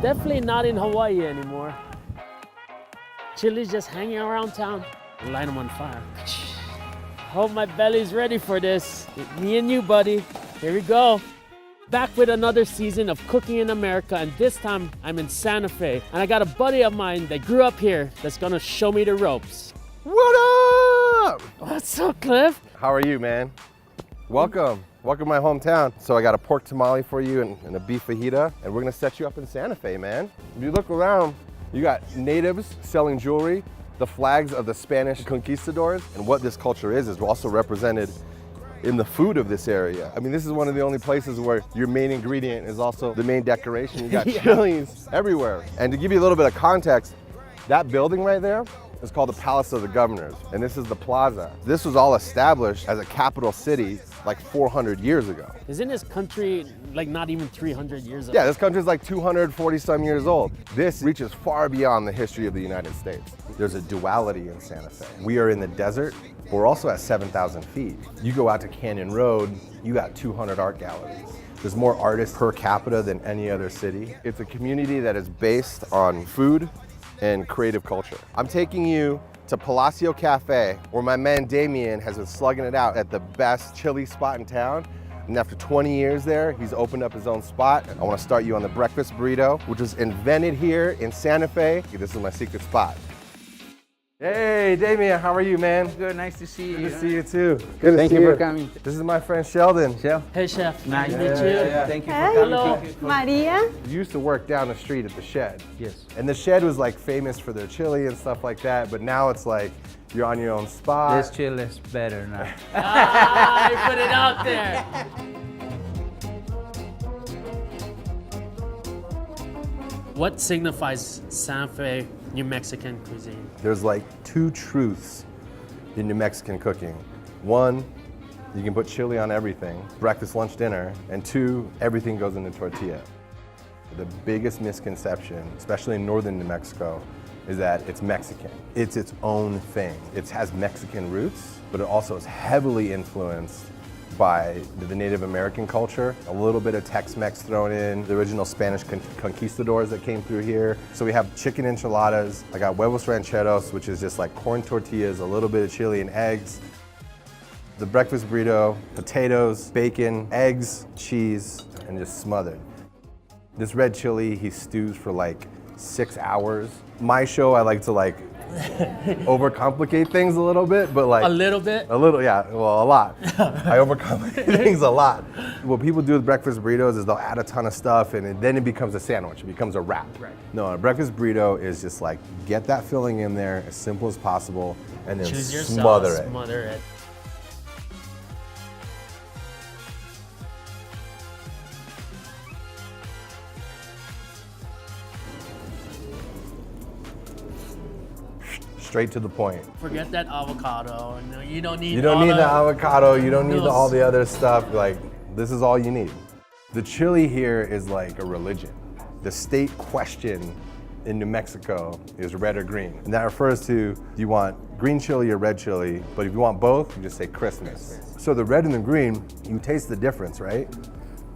Definitely not in Hawaii anymore. Chili's just hanging around town. Light them on fire. Hope my belly's ready for this. Me and you, buddy. Here we go. Back with another season of Cooking in America, and this time I'm in Santa Fe. And I got a buddy of mine that grew up here that's gonna show me the ropes. What up? What's up, Cliff? How are you, man? Welcome. Welcome to my hometown. So I got a pork tamale for you and a beef fajita, and we're gonna set you up in Santa Fe, man. If you look around, you got natives selling jewelry, the flags of the Spanish conquistadors, and what this culture is also represented in the food of this area. I mean, this is one of the only places where your main ingredient is also the main decoration. You got chilies everywhere. And to give you a little bit of context, that building right there is called the Palace of the Governors, and this is the plaza. This was all established as a capital city like 400 years ago. Isn't this country like not even 300 years old? Yeah, this country's like 240 some years old. This reaches far beyond the history of the United States. There's a duality in Santa Fe. We are in the desert, but we're also at 7,000 feet. You go out to Canyon Road, you got 200 art galleries. There's more artists per capita than any other city. It's a community that is based on food and creative culture. I'm taking you to Palacio Cafe, where my man Damien has been slugging it out at the best chili spot in town. And after 20 years there, he's opened up his own spot. I want to start you on the breakfast burrito, which was invented here in Santa Fe. This is my secret spot. Hey, Damien, how are you, man? Good, nice to see you. Good to see you too. Good to Thank see you you for coming. This is my friend Sheldon. Chef, Hey, chef. nice to meet meet you. you. Thank you for coming. Hello. Maria. You used to work down the street at the Shed. Yes. And the Shed was like famous for their chili and stuff like that, but now it's like you're on your own spot. This chill is better now. Ah, you put it out there. What signifies Santa Fe New Mexican cuisine? There's like two truths in New Mexican cooking. One, you can put chili on everything, breakfast, lunch, dinner. And two, everything goes in the tortilla. The biggest misconception, especially in northern New Mexico, is that it's Mexican. It's its own thing. It has Mexican roots, but it also is heavily influenced by the Native American culture, a little bit of Tex-Mex thrown in, the original Spanish conquistadors that came through here. So we have chicken enchiladas. I got huevos rancheros, which is just like corn tortillas, a little bit of chili and eggs. The breakfast burrito, potatoes, bacon, eggs, cheese, and just smothered. This red chili, he stews for like 6 hours. My show, I like to like overcomplicate things a little bit, but like A little bit? a little, yeah, well, a lot. I overcomplicate things a lot. What people do with breakfast burritos is they'll add a ton of stuff and then it becomes a sandwich, it becomes a wrap. Right. No, a breakfast burrito is just like, get that filling in there as simple as possible and then Choose your smother sauce, it. smother it. Straight to the point. Forget that avocado. No, you don't need. You don't all need the avocado, you don't need those- all the other stuff. Like, this is all you need. The chili here is like a religion. The state question in New Mexico is red or green. And that refers to, do you want green chili or red chili? But if you want both, you just say Christmas. So the red and the green, you taste the difference, right?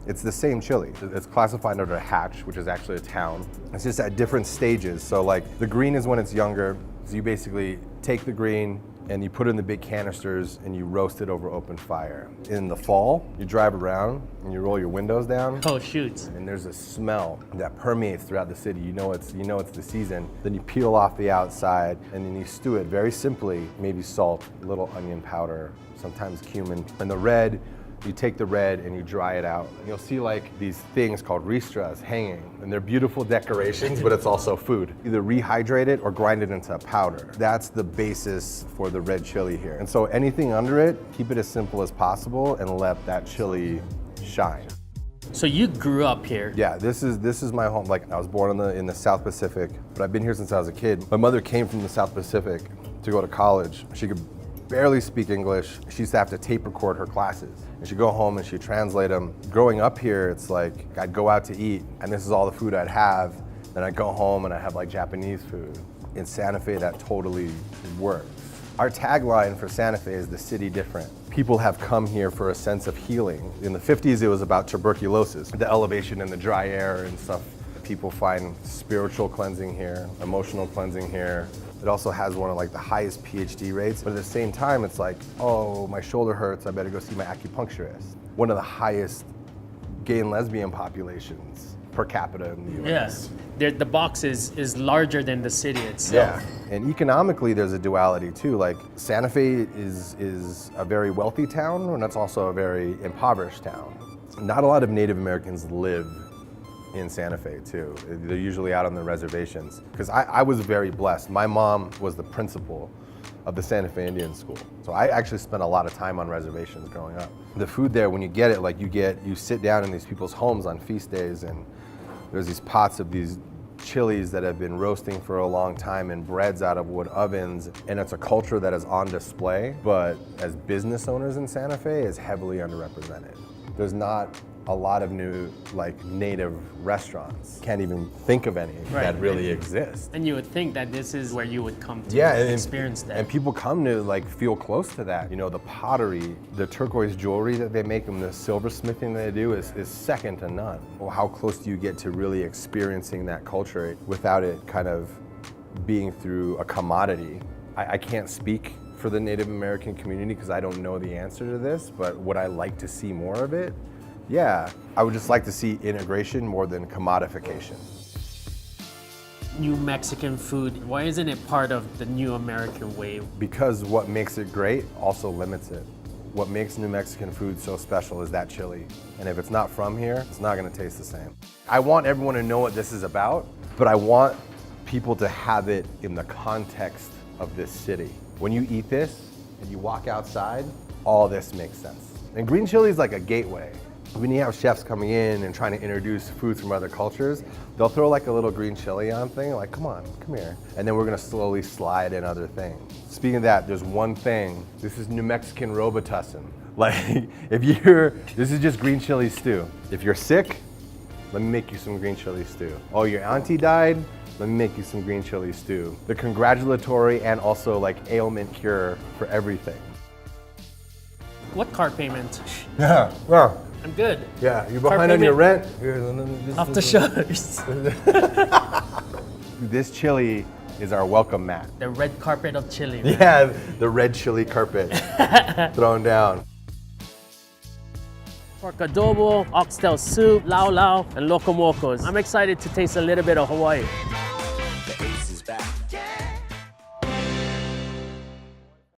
It's the same chili. It's classified under Hatch, which is actually a town. It's just at different stages. So like the green is when it's younger. So you basically take the green and you put it in the big canisters and you roast it over open fire. In the fall, you drive around and you roll your windows down. Oh, shoot. And there's a smell that permeates throughout the city. You know it's the season. Then you peel off the outside and then you stew it very simply. Maybe salt, a little onion powder, sometimes cumin. And the red, you take the red and you dry it out. And you'll see like these things called ristras hanging. And they're beautiful decorations, but it's also food. Either rehydrate it or grind it into a powder. That's the basis for the red chili here. And so anything under it, keep it as simple as possible and let that chili shine. So you grew up here. Yeah, this is my home. Like I was born in the South Pacific, but I've been here since I was a kid. My mother came from the South Pacific to go to college. She could barely speak English. She used to have to tape record her classes. And she'd go home and she'd translate them. Growing up here, it's like I'd go out to eat and this is all the food I'd have. Then I'd go home and I'd have like Japanese food. In Santa Fe, that totally works. Our tagline for Santa Fe is the city different. People have come here for a sense of healing. In the 50s, it was about tuberculosis, the elevation and the dry air and stuff. people find spiritual cleansing here, emotional cleansing here. It also has one of like the highest PhD rates, but at the same time, it's like, oh, my shoulder hurts, I better go see my acupuncturist. One of the highest gay and lesbian populations per capita in the US. The box is larger than the city itself. Yeah, and economically there's a duality too. Like Santa Fe is a very wealthy town, and it's also a very impoverished town. Not a lot of Native Americans live in Santa Fe too. They're usually out on the reservations. Because I was very blessed. My mom was the principal of the Santa Fe Indian School. So I actually spent a lot of time on reservations growing up. The food there, when you get it, like you sit down in these people's homes on feast days, and there's these pots of these chilies that have been roasting for a long time and breads out of wood ovens, and it's a culture that is on display, but as business owners in Santa Fe is heavily underrepresented. There's not a lot of new like native restaurants. Can't even think of any that really exist. And you would think that this is where you would come to experience that. And people come to like feel close to that. You know, the pottery, the turquoise jewelry that they make, and the silversmithing they do is second to none. Well, how close do you get to really experiencing that culture without it kind of being through a commodity? I can't speak for the Native American community because I don't know the answer to this, but would I like to see more of it? Yeah, I would just like to see integration more than commodification. New Mexican food, why isn't it part of the new American way? Because what makes it great also limits it. What makes New Mexican food so special is that chili. And if it's not from here, it's not gonna taste the same. I want everyone to know what this is about, but I want people to have it in the context of this city. When you eat this and you walk outside, all this makes sense. And green chili is like a gateway. When you have chefs coming in and trying to introduce foods from other cultures, they'll throw like a little green chili on thing, like, come on, come here. And then we're gonna slowly slide in other things. Speaking of that, there's one thing. This is New Mexican Robitussin. Like, this is just green chili stew. If you're sick, let me make you some green chili stew. Oh, your auntie died? Let me make you some green chili stew. The congratulatory and also like ailment cure for everything. What car payment? Yeah, well. I'm good. Yeah, you're behind on your rent. Off the shutters. This chili is our welcome mat. The red carpet of chili. Man. Yeah, the red chili carpet thrown down. Pork adobo, oxtail soup, lau lau, and locomocos. I'm excited to taste a little bit of Hawaii.